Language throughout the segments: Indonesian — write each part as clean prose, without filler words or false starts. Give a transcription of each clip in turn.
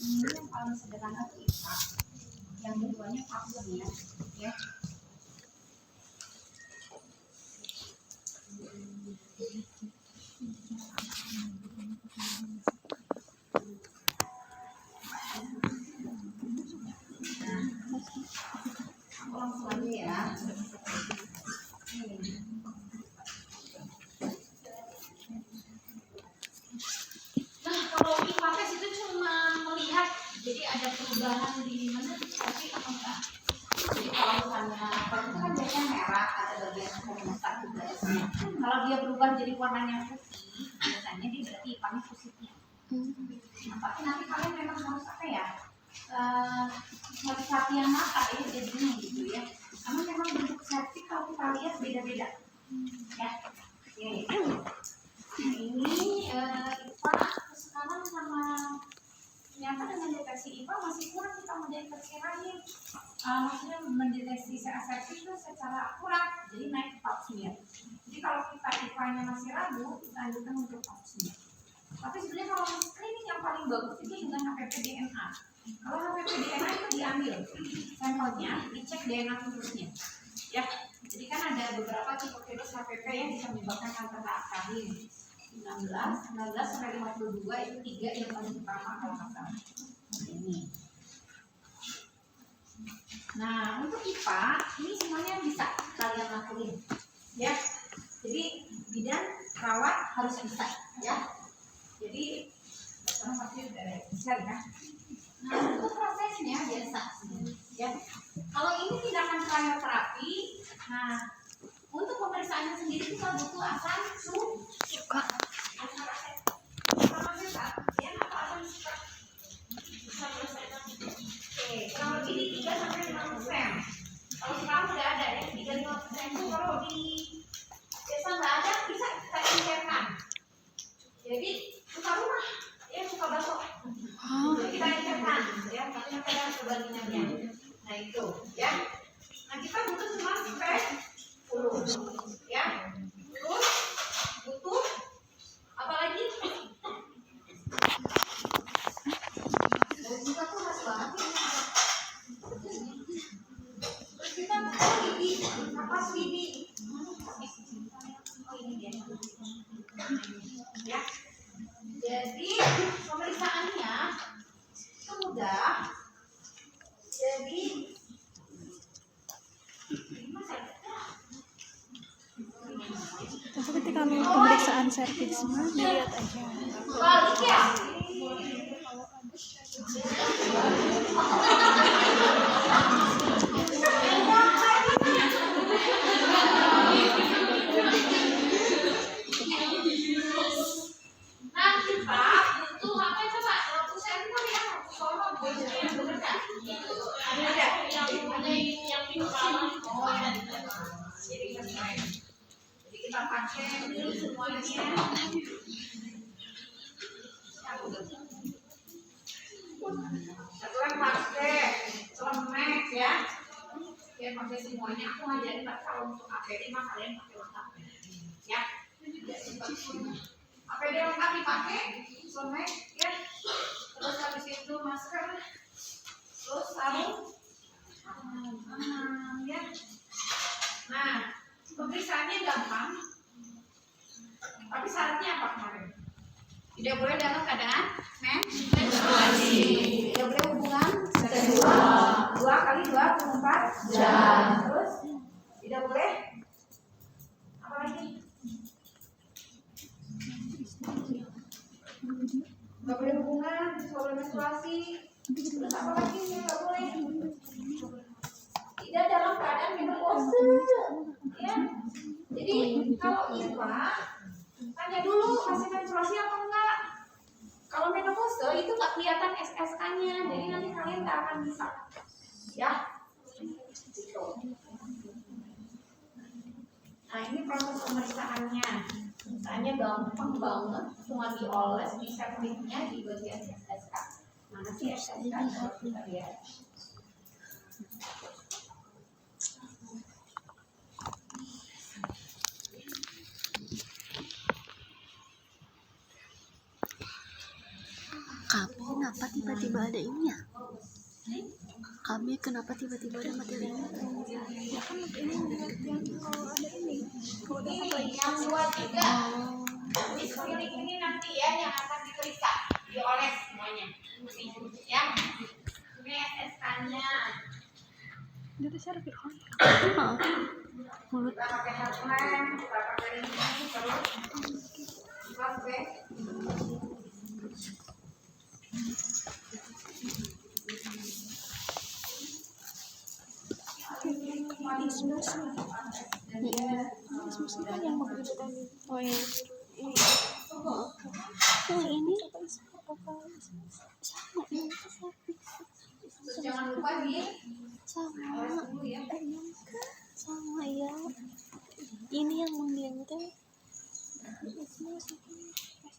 Ini yang paling sederhana itu IPA. Yang keduanya faktor ya. Langsung aja ya. Nah, kalau IPA tes itu cuma melihat, jadi ada perubahan di mana tapi apa enggak. Jadi kalau misalnya apa itu kan biasanya merah, ada bagian komunitas juga ya. Kalau dia berubah jadi warnanya putih, biasanya dia berarti IPA-nya positif. Nah, tapi nanti kalian memang harus apa ya? Hati-hatian mata ya jadinya gitu ya. Karena memang bentuk sertif kalau kita lihat beda-beda. Ya. Oke. Nah, ini IPA sekarang sama ternyata dengan deteksi IPA masih kurang kita mendeteksi lain. Maksudnya mendeteksi sertif itu secara akurat, jadi naik ke pap smear. Jadi kalau kita IPA-nya masih ragu, kita lanjutkan untuk pap smear. Tapi sebenarnya kalau screening yang paling bagus itu dengan HPV DNA. Kalau HPV DNA itu diambil sampelnya, dicek DNA virusnya. Ya, jadi kan ada beberapa tipe virus HPV yang bisa menyebabkan kanker rahim. 19 sampai 52 itu 3 yang paling utama kalau nggak salah. Ini. Nah, untuk IPA ini semuanya bisa kalian lakuin, ya. Jadi bidan, perawat harus bisa, ya. Jadi sekarang pasti udah bisa ya. Nah, untuk prosesnya biasa, ya. Kalau ini tindakan krioterapi, nah untuk pemeriksaannya sendiri kita butuh asam suka. Oke, kurang lebih di 3 sampai 5%. Kalau sekarang sudah ada ya, 3-5% itu kalau di desa nggak ada bisa kita incerkan. Jadi suka rumah, ya suka bakso. Jadi kita incerkan, ya tapi nanti ada perbandingannya. Nah itu, ya. Nah kita butuh cuma sampai 10, ya. Terus butuh apa lagi? Kita tuh khas banget ya. Terus kita butuh gigi, napas gigi. Oh ini dia. Ya. Jadi pemeriksaannya itu mudah. Jadi tapi ketika pemeriksaan serviks mah dilihat aja. Balik ya. Nah kita butuh apa coba? 100 sampel ya. Soalnya bener kan? Ada yang pintar. Oh ya. Jadi kita pakai dulu semuanya. Setelah pakai celemek ya. Ya pakai semuanya. Aku ngajarin kalau untuk APD mah kalian pakai lengkap. Ya. APD lengkap dipakai, celemek ya. Terus habis itu masker. Terus sarung. Ya. Nah, pemeriksaannya gampang. Tapi syaratnya apa kemarin? Tidak boleh dalam keadaan menstruasi. Tidak boleh hubungan seksual 2 kali 24 jam. Terus tidak boleh apa lagi? Tidak boleh hubungan sebelum menstruasi. Terus apa lagi yang tidak boleh? Tidak dalam keadaan menopause. Ya. Jadi kalau IPA tanya dulu masih menstruasi apa enggak. Kalau menopause itu nggak kelihatan SSK-nya, jadi nanti kalian nggak akan bisa, ya. Gitu. Nah ini proses pemeriksaannya, misalnya gampang banget, cuma dioles di septiknya di bagian SSK. Mana sih SSK? Kalau kita lihat. Kenapa tiba-tiba nggak ada ininya. Kami kenapa tiba-tiba ada mati lampu? Ya kan ini yang kalau ada ini. Kalau ada apa lagi? Yang buat juga. Di sekeliling ini nanti ya yang akan diperiksa, dioles semuanya. Ya. Ini SSK-nya. Itu servis kan? Mulut. Kita pakai helm, kita pakai ini terus pakai Ismus kan yang mobil tadi. Oh iya. Ini Oh ini apa Ismus? sama ini terus jangan lupa sama oles dulu ya. sama ya. Ini yang menggeleng Ismus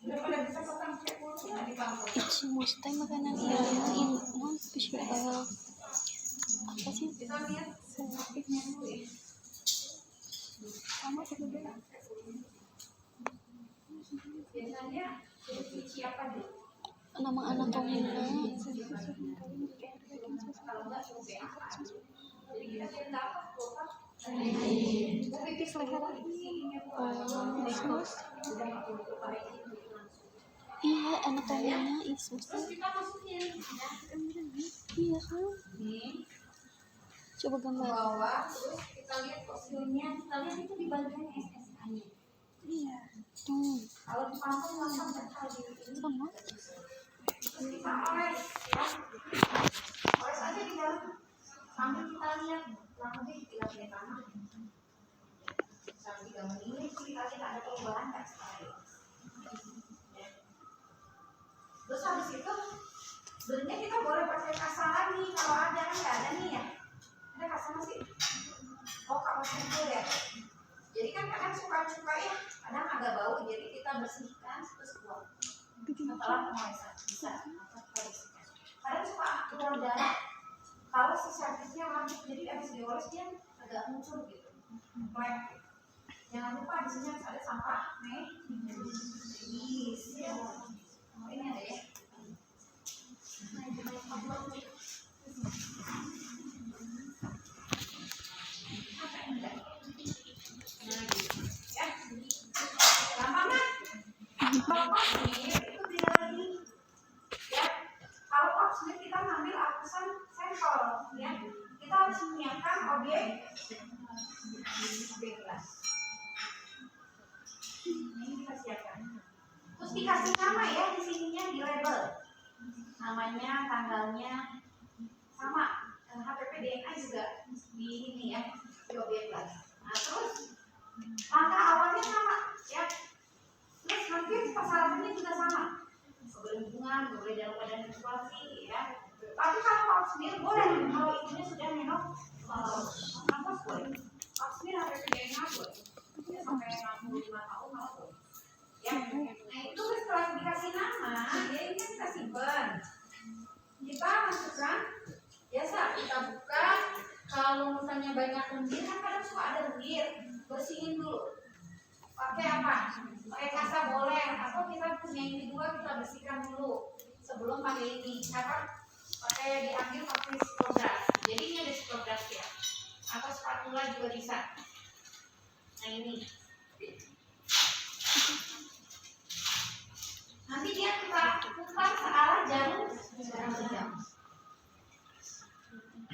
Udah pada bisa potong cek dulu ya di bangku. Ismus teh makanan iya ini non fish oil apa sih? Kita lihat servisnya dulu ya. sama juga. Biasanya servis siapa dulu? Nama anatominya Kalau enggak servis apa? Jadi kita lihat apa? Pipis leher. Ismus. Iya anatominya Ismus Terus kita masukin ya. iya kan Nih. coba gambar Bawah, terus kita lihat fosilnya, kita lihat itu di bagian SSK-nya. Iya. Kalau di panggung langsung terkali ini, sama terus kita oles, ya. Oles aja di dalam, sambil kita lihat, kurang lebih 3 menit lama. Sampai 3 menit, kita lihat ada perubahan nggak sekali. Ya. Terus habis itu, sebenarnya kita boleh pakai kasa lagi, kalau ada kan nggak ada nih ya. Ada kasa masih? Oh, kalau sempur ya. Jadi kan kadang suka cuka ya, kadang agak bau, jadi kita bersihkan terus buang. Setelah pengolesan bisa atau kita bersihkan. Kadang suka keluar darah. Kalau si servisnya lanjut, jadi habis dioles dia agak muncul gitu, black. Jangan lupa di sini harus ada sampah medis. Ya. Oh, ini ada ya. Kalau opsmir itu beda lagi, ya. Kalau opsmir kita ngambil apusan sampel, ya. Kita harus menyiapkan objek gelas. Ini kita siapkan. Terus dikasih nama ya di sininya di label, namanya, tanggalnya, sama HPP DNA juga di ini ya di objek gelas. Nah terus langkah awalnya sama, ya. Terus hampir persyaratannya juga sama, berhubungan, boleh dalam keadaan menstruasi, ya. Tapi kalau opsmir boleh, kalau ibunya sudah menopause boleh. Opsmir HPP DNA boleh, sampai 65 tahun malah boleh. Ya, nah itu setelah dikasih nama, ya ini kan kita simpan. Kita masukkan, biasa kita buka. Kalau misalnya banyak lendir, kan kadang suka ada lendir, bersihin dulu. Pakai apa? Pakai kasa boleh, atau kita punya ini dua, kita bersihkan dulu sebelum pakai ini. Apa? Pakai diambil pakai spidol. Jadi ini ada spidol ya, atau spatula juga bisa. Nah ini. Nanti dia kita putar searah jarum sejam.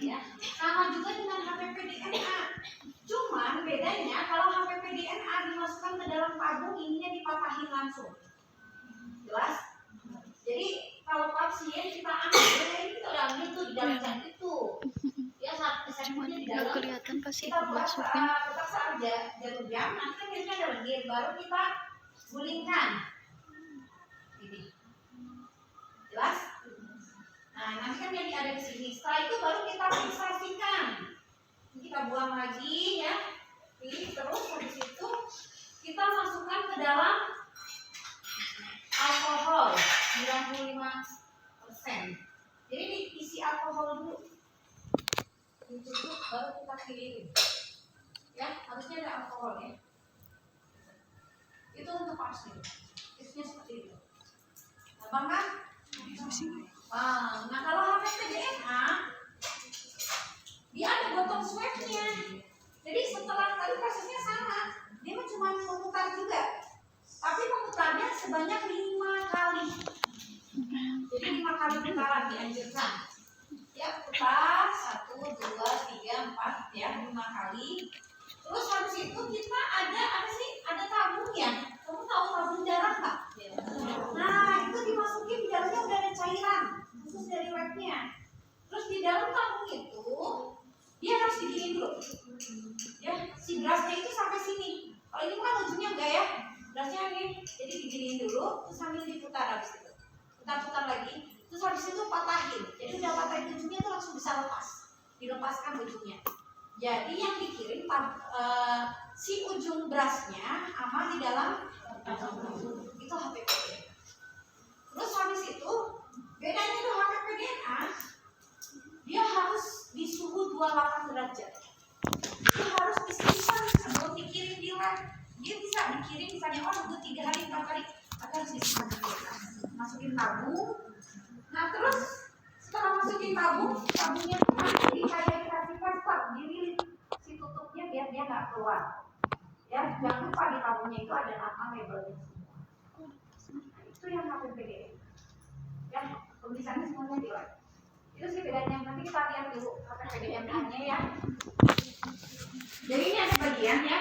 Ya, sama juga dengan HPP DNA. Cuman bedanya kalau HPP DNA dimasukkan ke dalam tabung, ininya dipatahin langsung. Jelas? Jadi kalau pasien kita ambil, ini kita udah ambil tuh di dalam cat itu. Ya saat cuman di nggak dalam. kelihatan pas Kita itu masukin putar saja jarum jam, nanti kan biasanya ada lendir, baru kita gulingkan. Ini. Jelas? Nah, nanti kan jadi ada di sini. Setelah itu baru kita fiksasikan. Kita buang lagi ya. Pilih terus habis itu kita masukkan ke dalam alkohol 95%. Jadi diisi alkohol dulu. Ditutup baru kita pilih. Ya, harusnya ada alkohol ya. Itu untuk pasir. Tipsnya seperti itu. Gampang kan? Wow. Nah kalau HPPDNA dia ada botol swabnya. Jadi setelah tadi prosesnya sama, dia cuma memutar juga, tapi memutarnya sebanyak 5 kali. Jadi 5 kali putaran dianjurkan. Ya putar 1, 2, 3, 4 ya 5 kali. Terus habis itu kita ada apa sih? Ada tabung ya. Kamu tahu tabung darah nggak? Nah itu dimasukin di dalamnya udah ada cairan khusus dari webnya. Terus di dalam tabung itu dia harus diginiin dulu. Ya si gelasnya itu sampai sini. Kalau ini kan ujungnya enggak ya. Gelasnya ini jadi diginiin dulu, terus sambil diputar habis itu. Putar-putar lagi. Terus habis itu patahin. Jadi udah patahin ujungnya itu langsung bisa lepas. Dilepaskan ujungnya. Jadi yang dikirim si ujung berasnya sama di dalam itu HPPDNA. Terus habis itu bedanya tuh HPPDNA dia harus di suhu 28 derajat. Dia harus disimpan sebelum dikirim di lab. Dia bisa dikirim misalnya butuh 3 hari 4 hari, tapi harus disimpan di kulkas. Masukin tabung. Nah terus setelah masukin tabung, tabungnya tuh nanti kayak dikasih plaster, dililit si tutupnya biar dia nggak keluar. Ya jangan lupa di tabungnya itu ada nama labelnya semua. Nah, itu yang HPPDNA. Ya tulisannya semuanya di web. Itu sih bedanya. Nanti kita lihat dulu HPPDNA-nya ya. Jadi ini ada bagian ya,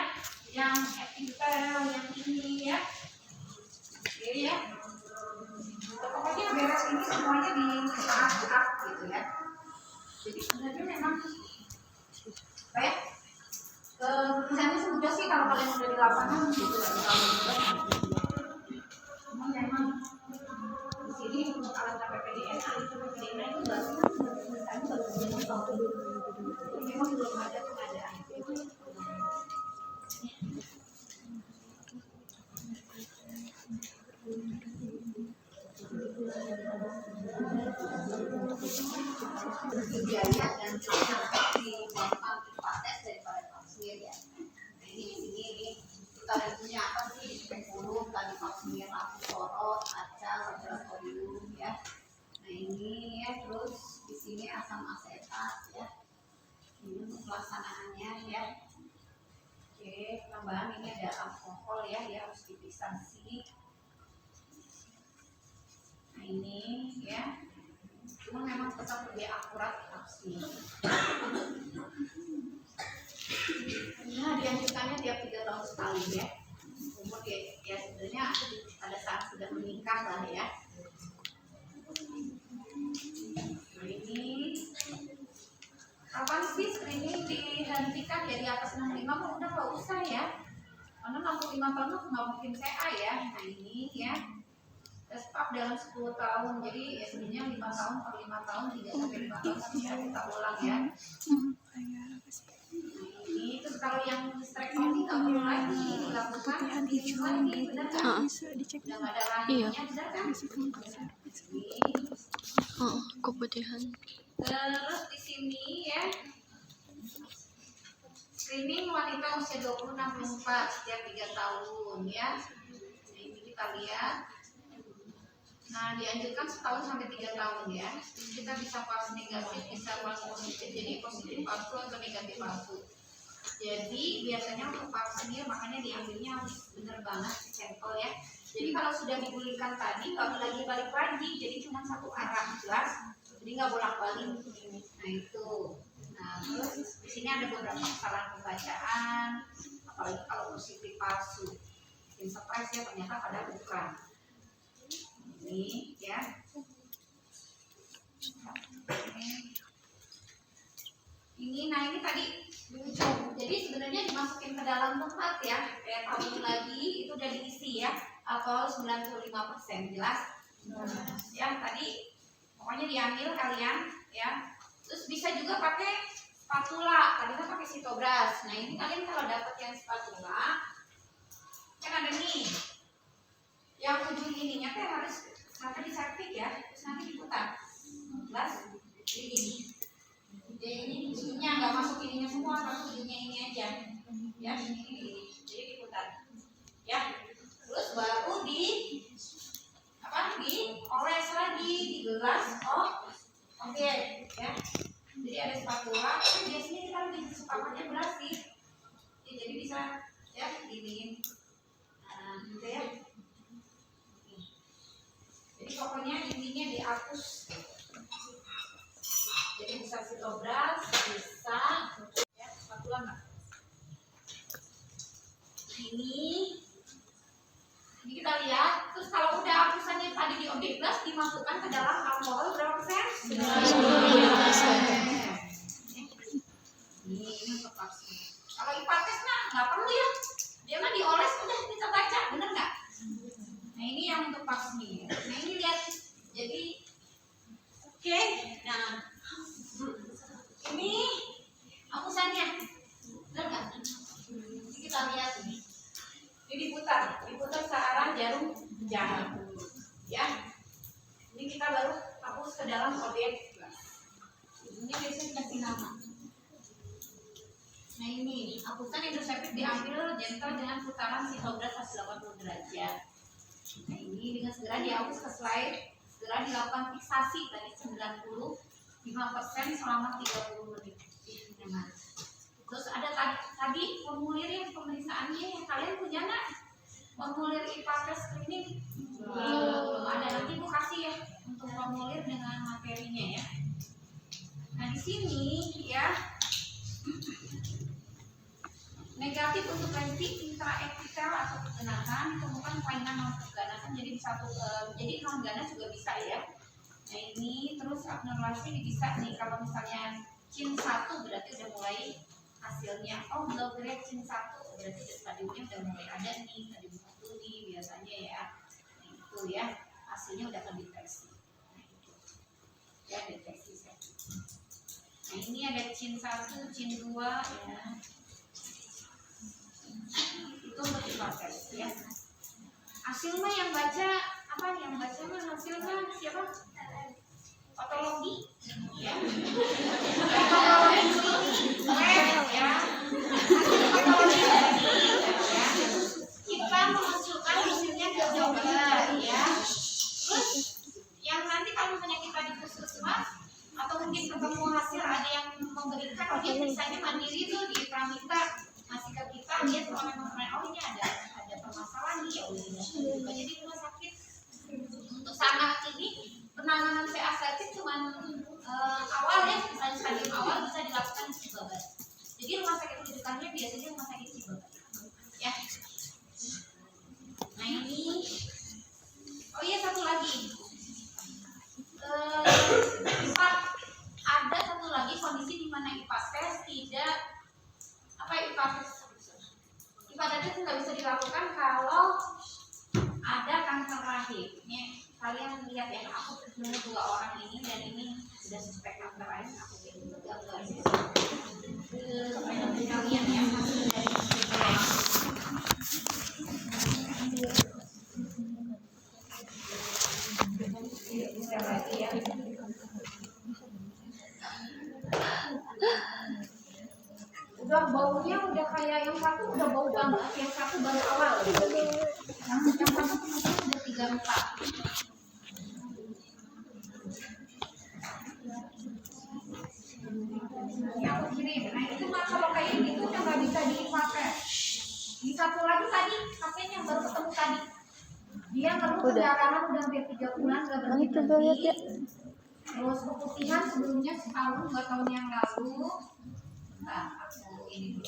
yang epithel, yang ini ya. Jadi ya. Pokoknya beres ini semuanya di up gitu ya. Jadi sebenarnya memang baik. Tulisannya semudah sih kalau kalian udah di lapangan gitu ya. Cuma memang di sini untuk alat HPPDNA itu baru tulisannya baru jadi satu dulu. Jadi memang belum ada pengadaan. Biaya dan transaksi gampang dipakai daripada pasir ya. Nah ini kita punya apa sih? Spekulum, tadi pasir, lampu sorot, kaca, laboratorium ya. Nah ini ya, terus di sini asam asetat ya. Ini untuk pelaksanaannya ya. Oke, tambahan ini ada alkohol ya, dia harus dipisahkan. Nah ini ya. Cuma memang tetap lebih akurat pasti. Nah, dianjurkannya tiap 3 tahun sekali ya. Umur ya sebenarnya pada saat sudah menikah lah ya. Nah ini kapan sih screening dihentikan dari atas 65? Udah nggak usah ya. Karena 65 tahun nggak mungkin CA ya. Nah ini ya. Stop dalam 10 tahun, jadi ya sebenarnya 5 tahun per 5 tahun, 3 sampai 5 tahun bisa kita ulang ya. Ini terus kalau yang hysterectomy nggak perlu lagi dilakukan, ini benar kan? Udah nggak ada lainnya, benar kan? Keputihan. Terus di sini ya, screening wanita usia 20-64 setiap 3 tahun ya. Nah, ini kita lihat. Nah, dianjurkan setahun sampai 3 tahun ya. Terus kita bisa pas negatif, bisa pas positif. Jadi positif palsu atau negatif palsu. Jadi biasanya untuk vaksinnya makanya diambilnya harus benar banget sampel ya. Jadi kalau sudah digulirkan tadi nggak lagi balik lagi, jadi cuma satu arah jelas. Jadi nggak bolak-balik. Nah itu. Nah terus di sini ada beberapa kesalahan pembacaan, apalagi kalau positif palsu. Bikin stres ya, ternyata pada bukan. Ini ya. Ini nah ini tadi di ujung. Jadi sebenarnya dimasukin ke dalam tempat ya. Kayak tabung lagi itu udah diisi ya. Alkohol 95% jelas. Ya tadi pokoknya diambil kalian ya. Terus bisa juga pakai spatula. Tadi kan pakai sitobras. Nah ini kalian kalau dapat yang spatula kan ada nih. Yang ujung ininya kan harus sampai di serpik ya, terus nanti diputar. Jelas? Jadi gini. Jadi ini ujungnya nggak masuk ininya semua, tapi ujungnya ini aja. Ya, ini. Jadi diputar. Ya. Terus baru di oles lagi di gelas Sitobras bisa ya, spatula nggak? Ini kita lihat. Terus kalau udah hapusannya tadi di objek gas dimasukkan ke dalam alkohol berapa persen? 90%. Ini untuk vaksin. Kalau IPA tes mah nggak perlu ya, dia mah dioles udah kita baca, bener nggak? Nah ini yang untuk vaksin. Nah ini lihat, jadi oke. Nah ini hapusannya, bener nggak? Ini kita lihat ini. Ini diputar searah jarum jam, ya. Ini kita baru hapus ke dalam objek. Ini biasanya dikasih nama. Nah ini hapusan hidrosefit diambil gentle dengan putaran sitobras 180 derajat. Nah ini dengan segera dihapus ke slide, segera dilakukan fiksasi tadi 95% selama 30 menit. Nah, terus ada tadi formulir yang pemeriksaannya yang kalian punya nggak? Formulir IPA tes screening belum ada, nanti Bu kasih ya untuk formulir dengan materinya ya. Nah di sini ya negatif untuk lesi intraepithel atau kegenasan ditemukan kelainan non keganasan jadi jadi non ganas juga bisa ya. Nah ini terus abnormalasi bisa nih kalau misalnya cin 1 berarti udah mulai hasilnya low grade cin 1 berarti stadiumnya udah mulai ada nih, stadium 1 nih biasanya ya. Nah, itu ya hasilnya udah terdeteksi. Nah, itu. Ya deteksi saya. Nah ini ada cin 1, cin 2 ya. Itu untuk diproses ya. Hasil mah yang baca apa? Yang baca mah hasilnya siapa? Patologi ya. Patologi ya. Patologi ya. Kita memasukkan hasilnya ke dokter ya. Terus yang nanti kalau misalnya kita di puskesmas atau mungkin ketemu hasil ada yang memberikan dia misalnya mandiri tuh di Pramita masih ke kita lihat kalau memang oh ini ada permasalahan nih ya udah jadi rumah sakit untuk sana ini penanganan PA cuma awal ya, misalnya stadium awal bisa dilakukan di Cibabat. Jadi rumah sakit rujukannya biasanya rumah sakit Cibabat ya. Nah ini oh iya satu lagi ada satu lagi kondisi di mana IPA tes tidak IPA tes nggak bisa dilakukan kalau ada kanker rahim. Nih kalian lihat ya, aku ketemu 2 orang ini dan ini sudah suspek kanker rahim. Aku gambarnya kalian ya hasil dari bisa lagi ya. Udah baunya udah kayak yang satu udah bau banget, yang satu baru awal. Yang satu udah 3-4. Yang aku kirim. Nah itu mah kalau kayak gitu udah nggak bisa dipakai. Di satu lagi tadi pasien yang baru ketemu tadi, dia ngeluh pendarahan udah hampir 3 bulan nggak berhenti. Terus keputihan sebelumnya setahun 2 tahun yang lalu. Nah, aku ini dulu.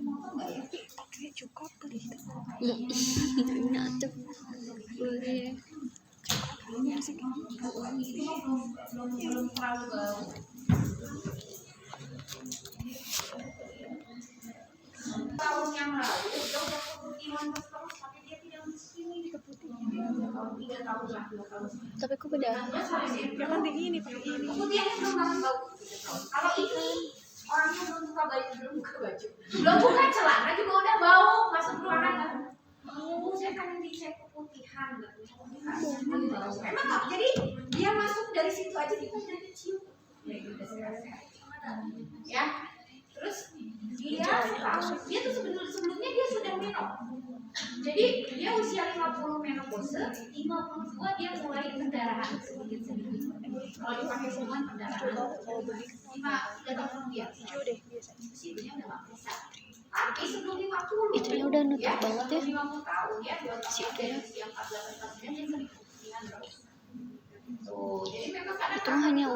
Mau nggak ya? Kayak cukup beli. Enggak tuh. Boleh. Belum terlalu bau. Tahun yang lalu udah keputihan terus tapi dia tidak mesti keputihan. 3 tahun lah, 2 tahun. Tapi aku beda. Ya kan ini pakai ini. Keputihannya belum banget bau. Kalau ini orangnya belum buka baju, belum buka celana juga udah bau masuk ruangan. Saya kan dicek keputihan, emang nggak? Jadi dia masuk dari situ aja kita udah kecium. Ya, terus dia tuh sebelumnya dia sudah menop. Jadi dia usia 50 menopause, 52 dia mulai pendarahan sedikit. Kalau dipakai semua pendarahan, 5 tahun dia. Usianya udah nggak bisa. Tapi sebelum 50 Itunya udah nutup ya, banget ya. 50 tahun ya, 2 tahun Si dari usia 14 tahun dia sering keputihan terus. Tuh, jadi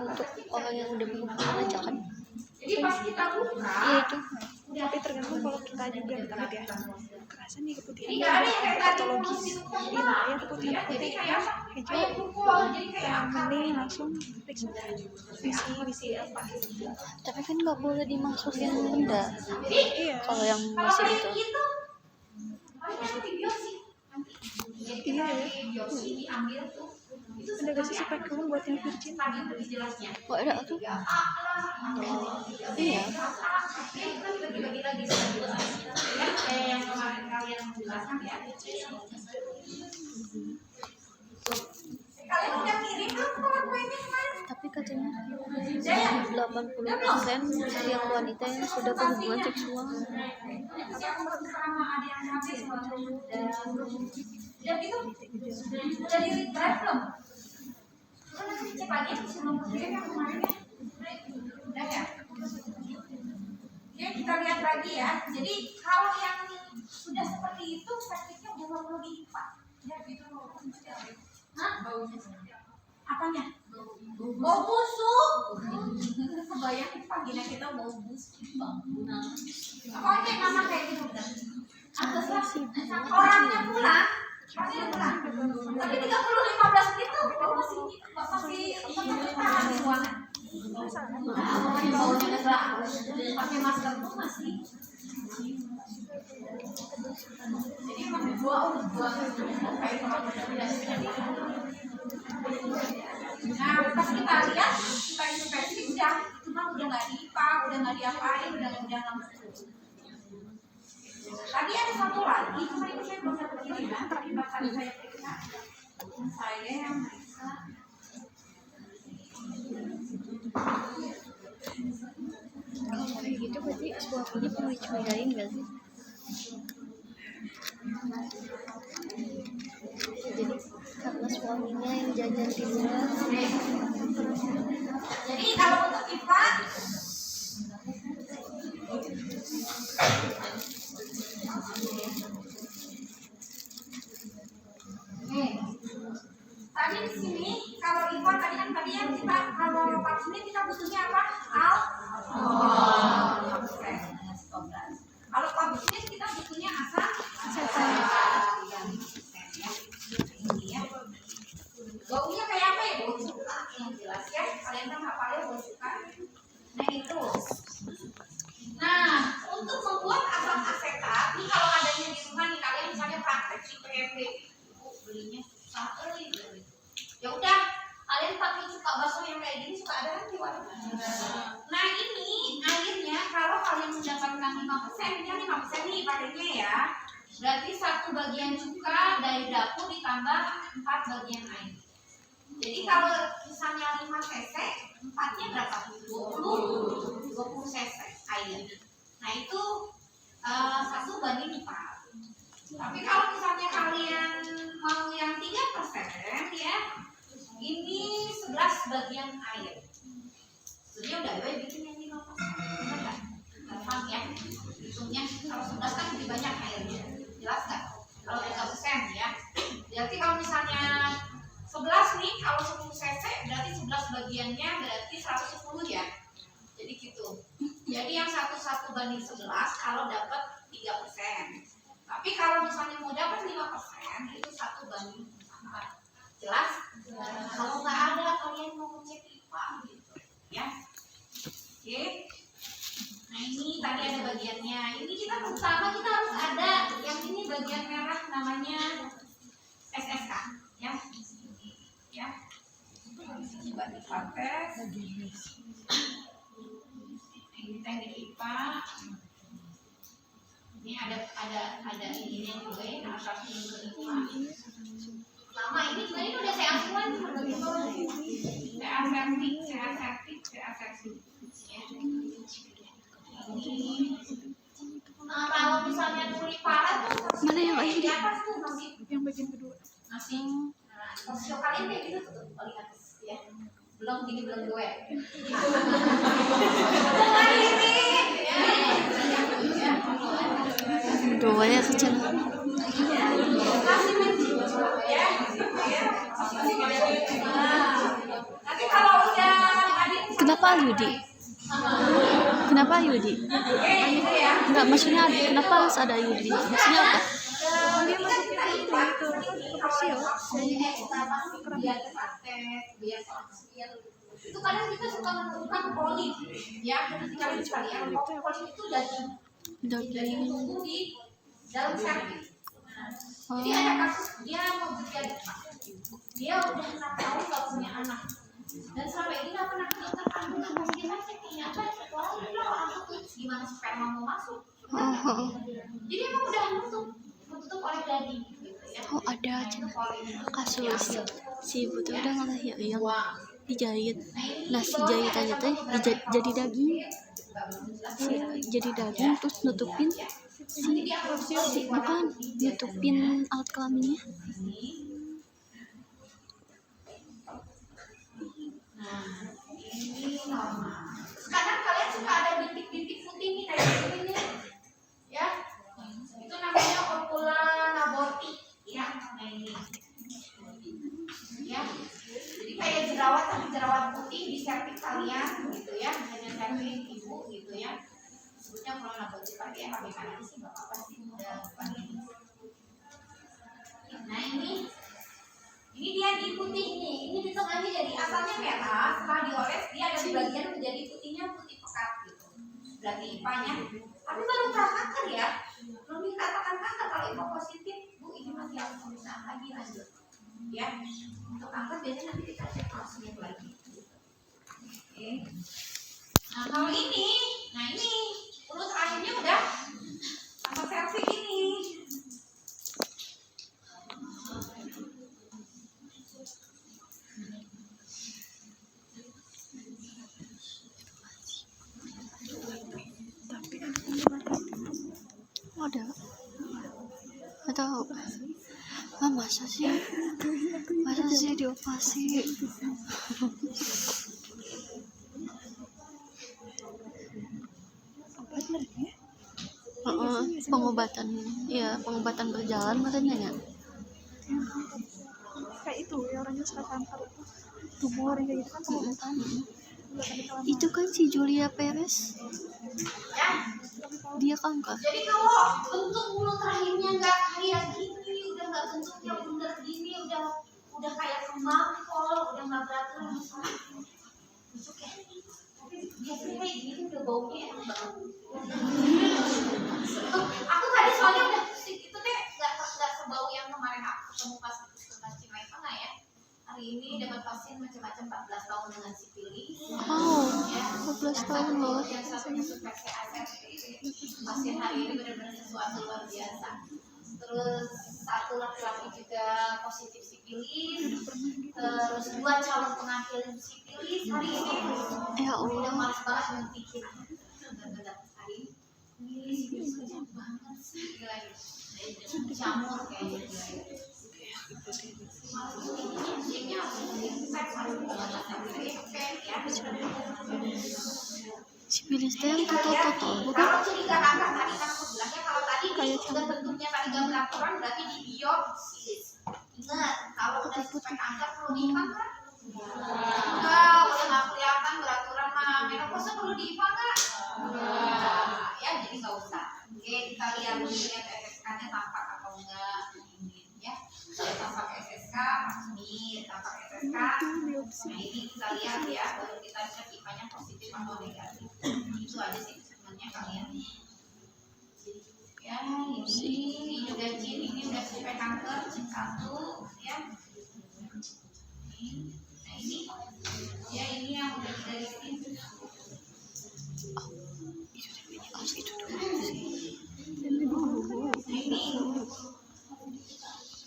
untuk orang yang udah berhubungan aja kan. Jadi pas kita buka, Iya itu. Tapi tergantung kalau kita juga banget ya. Kerasa nih jadi keputihan nggak ada yang kayak tadi patologis. Jadi namanya keputihan jadi putih kayak hijau. kumpul, jadi kayak Mending langsung periksa visi apa. Tapi kan nggak boleh dimasukin benda. Iya. Kalau yang kalau masih kayak itu. gitu, paling nanti biopsi. Jadi kita biopsi diambil tuh. Itu Ada gak sih spekulum buat yang virgin? tadi lebih jelasnya. Oh ada tuh. Iya. Kita bagi-bagi lagi ya, kayak yang kemarin kalian menjelaskan ya. Kalian udah kirim belum PowerPoint-nya kemarin? Tapi katanya 80% yang wanita yang sudah berhubungan seksual. Sama ada yang habis dan itu udah di drive belum? Kan nanti cek lagi sebelum kirim yang kemarin ya. Udah ya? Oke, kita lihat lagi ya. Jadi kalau yang sudah seperti itu, praktiknya udah nggak perlu diikat. Ya, gitu. Hah? Baunya seperti apa? Apanya? Bau busuk. Kebayang vagina kita bau busuk. Pokoknya nama kayak gitu udah. Ataslah orangnya pulang. Orangnya pulang. Tapi 30-15 menit tuh masih tahan di ruangan. Baunya enggak pakai masker tuh masih. Jadi emang buang. Nah, pas kita lihat, kita inspeksi udah, itu mah udah nggak diipa, udah nggak diapain, udah langsung. Tadi ada satu lagi, cuma itu saya belum dapat kiriman, tapi pas tadi saya periksa, saya yang periksa. Kalau kayak gitu berarti suaminya perlu dicurigain gak sih? Jadi karena suaminya yang jajan di luar. Jadi kalau untuk IPA tadi di sini kalau IPA tadi yang kita kalau vaksinnya kita butuhnya apa? Kalau vaksinnya kita butuhnya asam baunya kayak apa ya? Bau suka yang jelas ya. Kalian kan hafalnya bau suka. Nah itu. Nah untuk membuat asam asetat, ini kalau adanya di rumah nih kalian misalnya praktek di PMB, belinya susah ya udah kalian pakai suka bakso yang kayak gini suka ada kan di warung. Nah ini airnya kalau kalian mendapatkan 5%, ini 5% nih pakainya ya. Berarti 1 bagian cuka dari dapur ditambah 4 bagian air. Jadi kalau misalnya 5 cc, 4-nya berapa? 20 cc air. Nah itu 1:4. Tapi kalau misalnya kalian mau yang 3% ya, ini 11 bagian air. Jadi udah bikin yang 5%. Benar nggak? Gampang ya. Hitungnya kalau 11 kan lebih banyak airnya. Jelas nggak? Kalau 3% ya. Berarti kalau misalnya 11 nih, kalau 10 cc berarti 11 bagiannya berarti 110 ya. Jadi gitu. Jadi yang 1:11 kalau dapat 3%. Tapi kalau misalnya mau dapat 5% itu 1:4. Jelas? Kalau nggak ada kalian mau ngecek IPA gitu ya. Oke. Nah ini tadi ada bagiannya. Ini kita pertama kita harus ada yang ini bagian merah namanya SSK ya. Ya. Coba dipakai. Ini teknik IPA. Ini ada ininya juga ya, asas IPA. Lama ini juga ini udah saya asuhan saya aseptik. Nah, kalau misalnya kulit parah tuh Mana yang di atas tuh masih yang bagian kedua? masih posisi kalian kayak gitu tuh paling atas ya. Belum gini belum gue. Dengan ini Doanya kecil. nanti kalau udah kenapa Yudi? Kenapa Yudi? Enggak, maksudnya kenapa harus ada Yudi? Maksudnya apa? Dia masukin itu komersial. Itu kadang kita suka menemukan polip, ya. Ketika sekalian polip itu daging tumbuh di dalam servis. Jadi ada kasus dia mau berjadi, dia udah 6 tahun gak punya anak, dan selama ini gak pernah ke dokter kandungan. Gimana sih ternyata orang bilang orang itu gimana sperma mau masuk, jadi emang udah menutup oleh daging gitu ya. Oh, ada kasus si ibu tuh udah nggak ya yang dijahit. Nah, si jahitannya teh jadi daging, jadi daging terus nutupin bukan nutupin alat kelaminnya. Ini normal. Sekarang kalian suka ada bintik-bintik putih nih kayak gini nih, ya. Itu namanya opula naboti, ya. Nah ini, ya. Jadi kayak jerawat tapi jerawat putih di serviks kalian, gitu ya. Hanya serviks ibu, gitu ya. Sebutnya opula naboti, tapi ya kami kan sih nggak apa-apa sih, udah bukan ini. Nah ini dia di putih nih, ini di tengahnya jadi asalnya merah, setelah dioles dia ada di bagian menjadi putihnya putih pekat gitu. Berarti IPA-nya, tapi baru kanker ya, belum dikatakan kanker. Kalau IPA positif, Bu ini masih harus pemeriksaan lagi lanjut. Ya, untuk kanker biasanya nanti kita cek prosesnya lagi. Oke. Nah kalau ini, ulut rahimnya udah sama serviks ini. Ada atau masa sih dioperasi? Pengobatan, ya pengobatan berjalan katanya ya. Kayak itu ya, orangnya suka kanker itu tumor kayak gitu kan pengobatan. Itu kan si Julia Perez, Ya. dia kanker. Jadi kalau bentuk mulut rahimnya nggak kayak gini, udah nggak bentuknya bundar gini, udah kayak kemangkol, udah nggak beratur misalnya, busuk ya. Tapi biasanya kayak gini udah baunya enak banget. Aku tadi soalnya udah itu teh nggak sebau yang kemarin aku ketemu pas Cimahi Tengah ya. Hari ini dapat pasien macam-macam 14 tahun dengan sifilis. Wow, 14 tahun loh. Yang satunya suspek CAC. Pasien hari ini benar-benar sesuatu luar biasa. Terus satu laki-laki juga positif sifilis. Terus 2 calon pengantin sifilis hari ini. Ya Allah. Udah malas banget memikir. Benar-benar hari ini sifilis kejam banget sih. Jamur kayaknya. Sifilis teh yang toto bukan? Kalau curiga kanker tadi kan aku bilangnya kalau tadi sudah bentuknya tadi gak beraturan berarti di biopsis. Ingat kalau udah suspek kanker perlu diimpang kan? Enggak, udah nggak kelihatan beraturan mah. Menopause perlu diimpang nggak? Ya jadi nggak usah. Oke, kita lihat SSK-nya tampak atau enggak. Ya, kalau tampak SSK pasti tampak SSK. Nah ini kita lihat ya, baru kita cek IPA-nya positif atau negatif. Itu aja sih sebenarnya kalian. Ya ini udah cin, ini udah suspek kanker, cin 1 ya. Nah ini ya ini yang udah kita listin.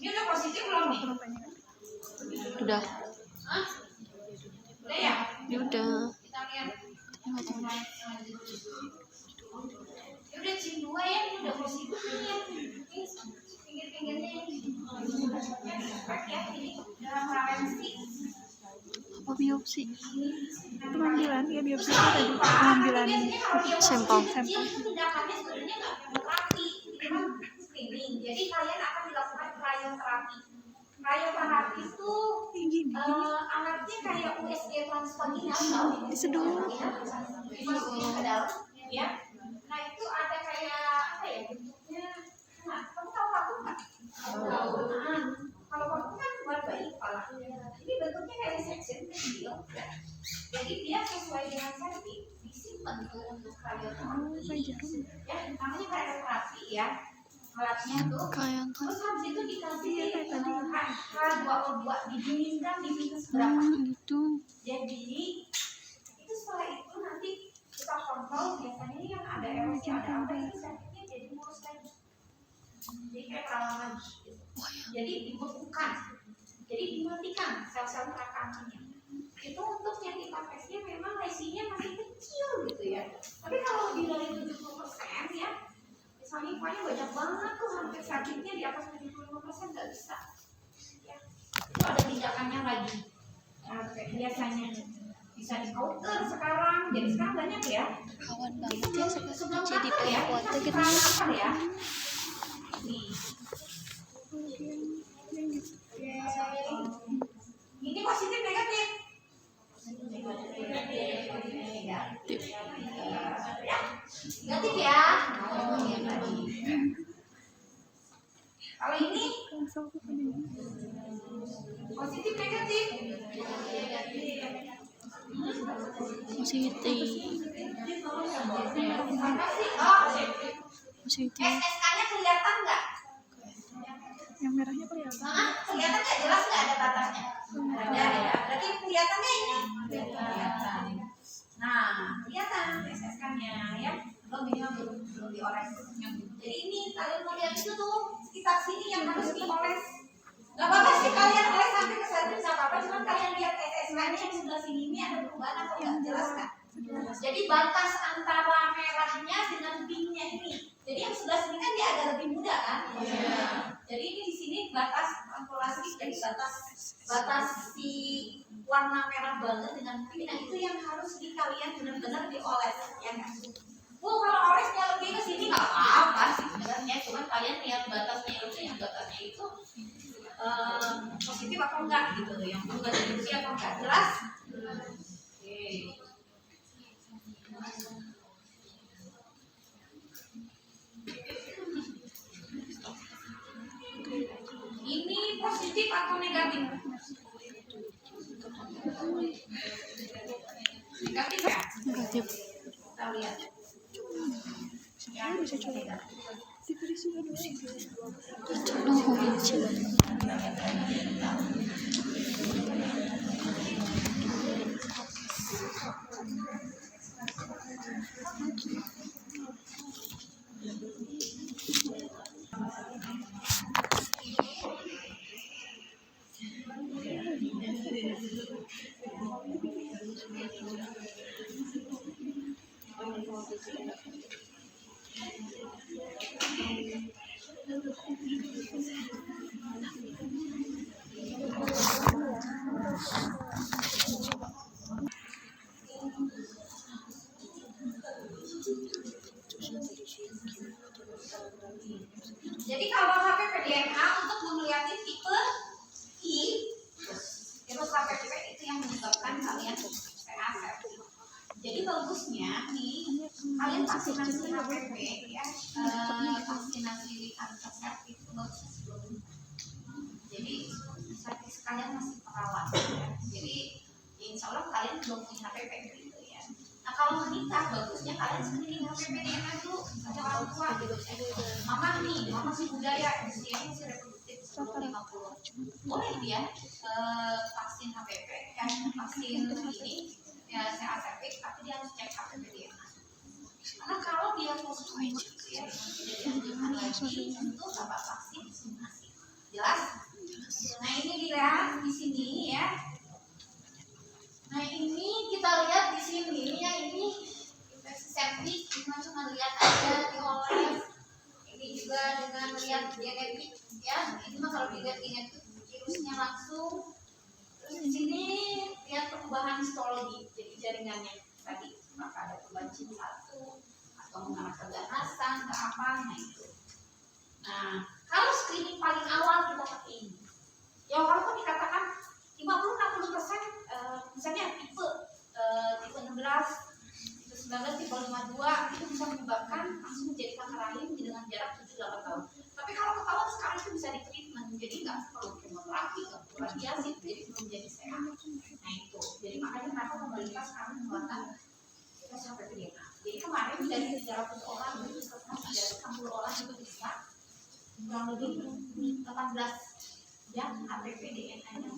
Ini udah positif belum nih? Udah. Hah? Udah ya? Ya udah. Kita lihat. Ini udah cin 2 ya, ini udah positif nih ya. Ini pinggir-pinggirnya ini. Ya, ini udah prevalensi. Apa biopsi? Pengambilan ya, biopsi itu tadi pengambilan Sampel. Itu tindakannya sebenarnya nggak kemoterapi, itu kan screening. Jadi kalian akan dilakukan cryoterapi. Cryoterapi itu alergi bentuknya kayak USG transvaginal, tahu? Diseduh. Masuknya ke dalam, ya. Nah itu ada kayak apa ya bentuknya? Nah, kamu tahu vakum nggak? Tahu. Nah, kalau vakum kan buat bayi kepala. Ini bentuknya kayak section kecil. Jadi dia sesuai dengan safety disimpan tuh untuk krioterapy. Ya, namanya krioterapi ya. Alatnya tuh. Terus habis itu dikasih H2O2 didinginkan di minus berapa? Gitu. Jadi itu setelah itu nanti kita kontrol biasanya ini yang ada erosi ada apa ini sakitnya jadi mulus lagi. Jadi kayak perawan lagi. Jadi dibekukan. Jadi dimatikan sel-sel merakamnya. Itu untuk yang hipertensinya memang lesinya masih kecil gitu ya. Tapi kalau lebih dari 70% ya, misalnya pokoknya banyak banget tuh hampir sakitnya di atas 75% nggak bisa. Ya. Itu ada tindakannya lagi. Nah, biasanya bisa di counter sekarang. Jadi sekarang banyak ya. Kawan banget ya Sebelum jadi kantor ya. kuat gitu. Apa ya? Nih. Ini positif negatif. Negatif ya. Oh, iya tadi. Kalau ini positif negatif. Positif. Apa sih? Oh, Positif. SSK-nya kelihatan nggak? Yang merahnya kelihatan. Kelihatan nggak jelas nggak ada batasnya? Ada ya. Berarti kelihatannya ini. Kelihatan. Nah, kelihatan SSK-nya ya. Belum minimal belum diores. Jadi ini kalian mau lihat itu tuh sekitar sini yang harus dioles. Gak apa-apa sih kalian oles sampai ke sana nggak apa-apa. Cuman kalian lihat SSK-nya yang sebelah sini ini ada perubahan atau nggak jelas nggak? Jadi batas antara merahnya dengan pinknya ini. Jadi yang sebelah sini kan dia agak lebih muda kan? Jadi ini di sini batas kalkulasi dari batas si warna merah banget dengan pink. Nah itu yang harus kalian benar-benar dioles ya kan? Kalau olesnya lebih ke sini nggak apa-apa sih sebenarnya. Cuman kalian lihat batasnya itu yang batasnya itu positif atau enggak gitu loh. Yang berubah dari usia atau enggak jelas? Oke. Ini positif atau negatif? Negatif ya? Negatif. Kita lihat. Ya, Bisa coba. Diberi sudah dulu. Jadi kalau HPPDMA untuk melihat tipe I, itu HPP itu yang menyebabkan kalian PA. Jadi bagusnya nih kalian vaksinasi HPP ya, vaksinasi antiseptik itu bagusnya sebelum. Jadi servis kalian masih perawat. Ya. Jadi insya Allah kalian belum punya HPP gitu ya. Nah kalau menikah bagusnya kalian screening HPP DNA dulu ada orang tua gitu. Mama nih, mama masih muda ya, usianya masih reproduktif 50. Boleh dia vaksin HPP kan, vaksin ini ya aseptik, tapi dia harus cek HPP DNA. Karena kalau dia positif gitu ya, jadi lagi untuk bapak vaksin vaksinasi. Jelas? Nah ini dilihat di sini ya. Nah ini kita lihat di sini ya, ini infeksi septik cuma lihat aja dioles. Ini juga dengan lihat genetik ya. Ini mah kalau dilihat genetik virusnya langsung. Terus di sini lihat perubahan histologi, jadi jaringannya tadi maka ada perubahan cin satu atau mengarah keganasan ke apa, nah itu. Nah kalau screening paling awal kita pakai ini. Ya walaupun dikatakan 50-60% kurang lebih 14 ya HPP DNA-nya.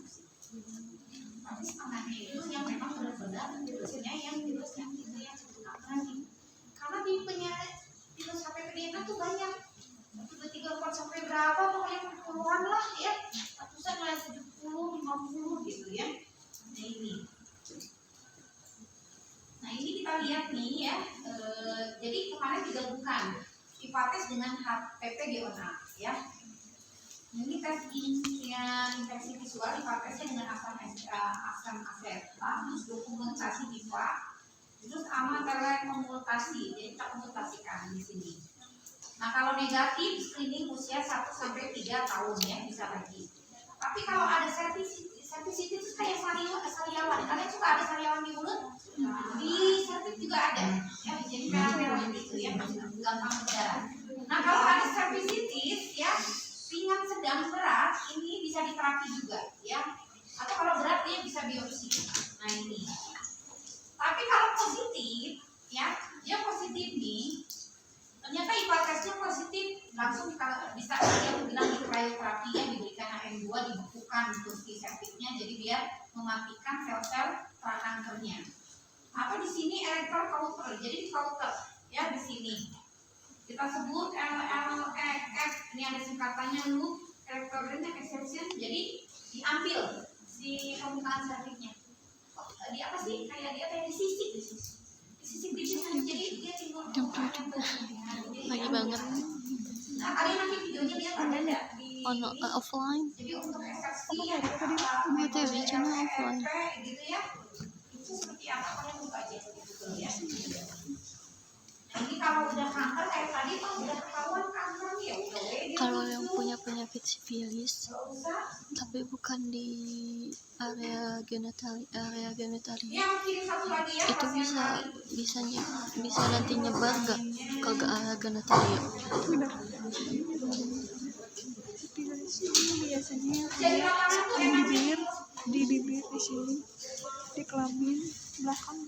Tapi setengahnya itu yang memang benar-benar virusnya yang virus yang itu yang lagi. Karena tipenya virus HPV DNA tuh banyak, tiga 4 sampai berapa pokoknya puluhan lah ya, ratusan lah 70, 50 gitu ya. Nah ini kita lihat nih ya, jadi kemarin digabungkan hipates dengan HPV DNA ya. Ini tes infeksi visual hipatesnya dengan asam asetat, terus dokumentasi HIPA, terus ama telekonsultasi, jadi kita konsultasikan di sini. Nah kalau negatif screening usia 1 sampai 3 tahun ya bisa lagi. Tapi kalau ada cervicitis itu kayak sariawan, kalian suka ada sariawan di mulut? Di cervix juga ada, ya jadi merah-merah gitu ya, gampang berdarah. Nah kalau ada cervicitis ya ringan, sedang, berat, ini bisa diterapi juga ya. Atau kalau berat dia bisa biopsi. Nah ini. Tapi kalau positif ya, dia positif nih. Ternyata hipatesnya positif, langsung bisa dia bilang di cryoterapi ya, diberikan HM2, dibekukan terus di septiknya, jadi biar mematikan sel-sel prakankernya. Atau di sini electron counter, jadi di counter ya di sini. Kita sebut LLEF, ini ada singkatannya loop electrolyte exception, jadi diambil si permukaan serviknya. Di apa sih? Kayak dia kayak disisik gitu, jadi dia timbul lagi banget. Nah kalian nanti videonya lihat ada di offline. Jadi untuk eksepsi ya, TV channel offline. gitu ya, itu seperti apa kalian buka aja gitu ya. Nah, ini kalau udah kanker kayak tadi tuh udah ketahuan kankernya udah. Kalau yang punya penyakit sifilis tapi bukan di area genitalia itu bisa nanti nyebar nggak ke area genitalia? Sifilis itu biasanya di bibir di sini, di kelamin belakang.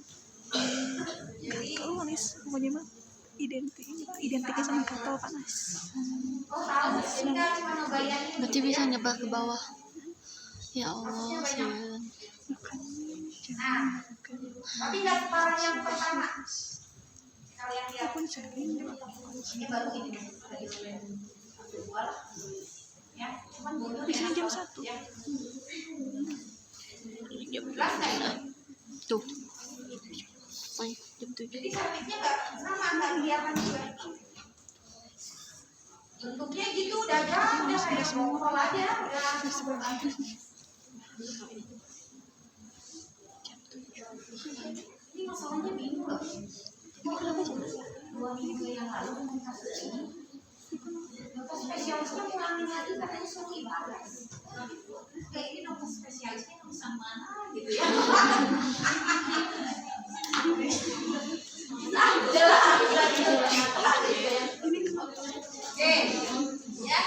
Kalau manis pokoknya mah identiknya sama gatal panas. Berarti bisa nyebar ke bawah. Ya Allah, sayang. Tapi nggak separah yang pertama. Kalian lihat Pun sering ini baru ini ya, cuman bodoh di sini jam 1. ya. Jelas nggak? Tuh. Jam 7. Jadi servisnya nggak sama, nggak kelihatan juga. Bentuknya gitu udah kayak bongkol aja, udah. Ini masalahnya bingung loh. Ini kenapa sih? 2 minggu yang lalu kasus ini, dokter spesialisnya ngulangin lagi katanya suruh ibadah. Kayak ini dokter spesialisnya urusan mana gitu ya? Oke, ya.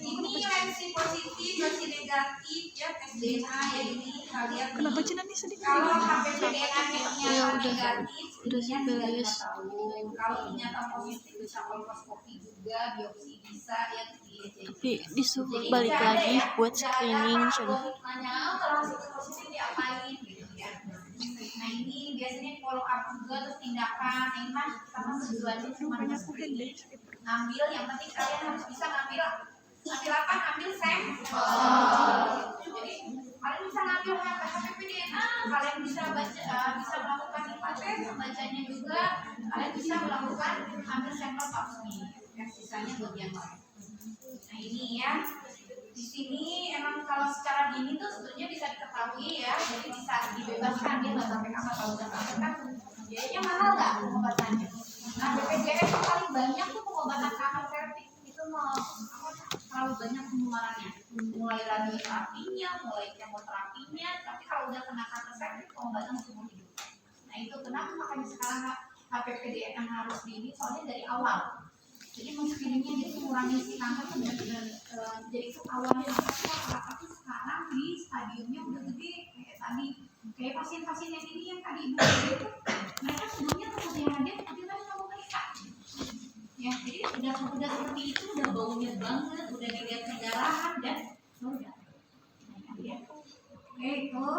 Ini reaksi positif, reaksi negatif, ya tes DNA ya ini kalian. Kenapa Cina nih sedih? Kalau HPV DNA-nya Ya negatif, udah sifilis. kalau ternyata positif bisa kolposcopy juga, biopsi bisa ya. Tapi disuruh balik lagi buat screening coba. Nanya kalau positif diapain gitu ya. Nah ini biasanya follow up juga terus tindakan. Ini kan sama tujuannya cuma ngambil, yang penting kalian harus bisa ngambil apa? Ngambil sampel. Jadi kalian bisa ngambil HPV DNA, kalian bisa bisa melakukan hipates, membacanya juga, kalian bisa melakukan ambil sampel plasmi. Yang sisanya buat yang lain. Nah ini ya. Di sini emang kalau secara dini tuh sebetulnya bisa diketahui ya, jadi bisa dibebaskan, dia nggak sampai apa kalau udah kanker kan biayanya mahal nggak pengobatannya. Nah BPJS itu paling banyak tuh pengobatan kanker serviks itu terlalu banyak pengeluarannya, mulai radioterapinya, mulai kemoterapinya, tapi kalau udah kena kanker serviks pengobatan seumur hidup. Nah itu kenapa makanya sekarang HPV DNA harus dini, soalnya dari awal. Jadi men-screeningnya dia mengurangi si kanker tuh benar-benar jadi awalnya tapi sekarang di stadiumnya udah gede kayak tadi, kayak pasien-pasien yang ini yang tadi ibu itu mereka sebelumnya takut yang ada tapi tadi kamu mereka ya, jadi udah seperti itu Farhan dan Nurda. Ya. Oke, itu.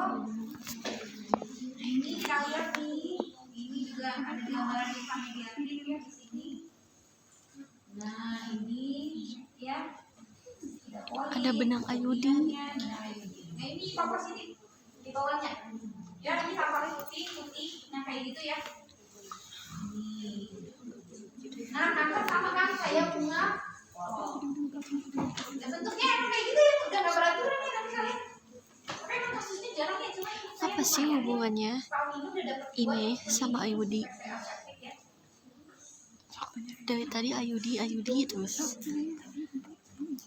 Ini kita lihat nih. Ini juga ada gambaran Eva Mediatik ya di sini. Nah, ini ya. Ada benang ayudi. Nah, ini papas ini di bawahnya. Ya, ini papas putih. Nah, kayak gitu ya. Nah, kakak sama kan saya bunga. Ya, bentuknya emang kayak gitu ya, udah nggak beraturan ya nanti kalian. Tapi emang kasusnya jarang ya, cuma Apa sih hubungannya ini sama Ayudi? Dari tadi Ayudi terus.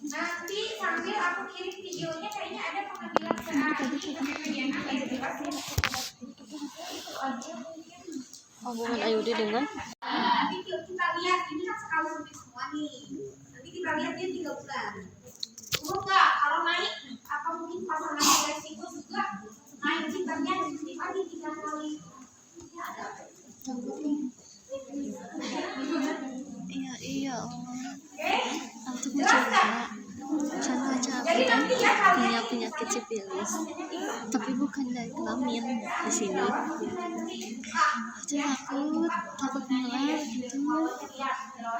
Nanti sambil aku kirim videonya, kayaknya ada pengambilan Hubungan Ayudi dengan nanti kita lihat, ini kan sekali suntik semua nih. Nanti kita lihat dia 3 bulan. Turun nggak? Kalau naik, apa mungkin pasangan resiko juga naik cintanya disuntik lagi 3 kali. Ya, ada. Iya. Oke? Aku mau coba Jadi nanti ya kalian punya penyakit sifilis, tapi bukan dari kelamin di sini. Aku takut menular gitu.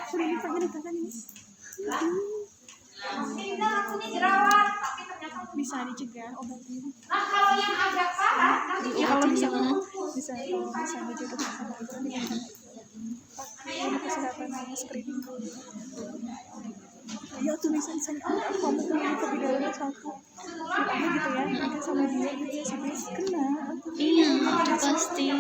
Sudah dipakai di tangan ini. Maksudnya rambutnya jerawat, tapi ternyata Bisa dicegah obatnya. nah kalau yang agak parah nanti dia Kalau akan bisa jadi lupus. bisa Jadi kalau bisa dijodoh sama itu dengan pakai kesehatan screening dulu. Ya tulisan saya kamu punya kebidayaan 1 ditanya gitu ya, nikah sama dia gitu ya sampai kena. Iya, pasti.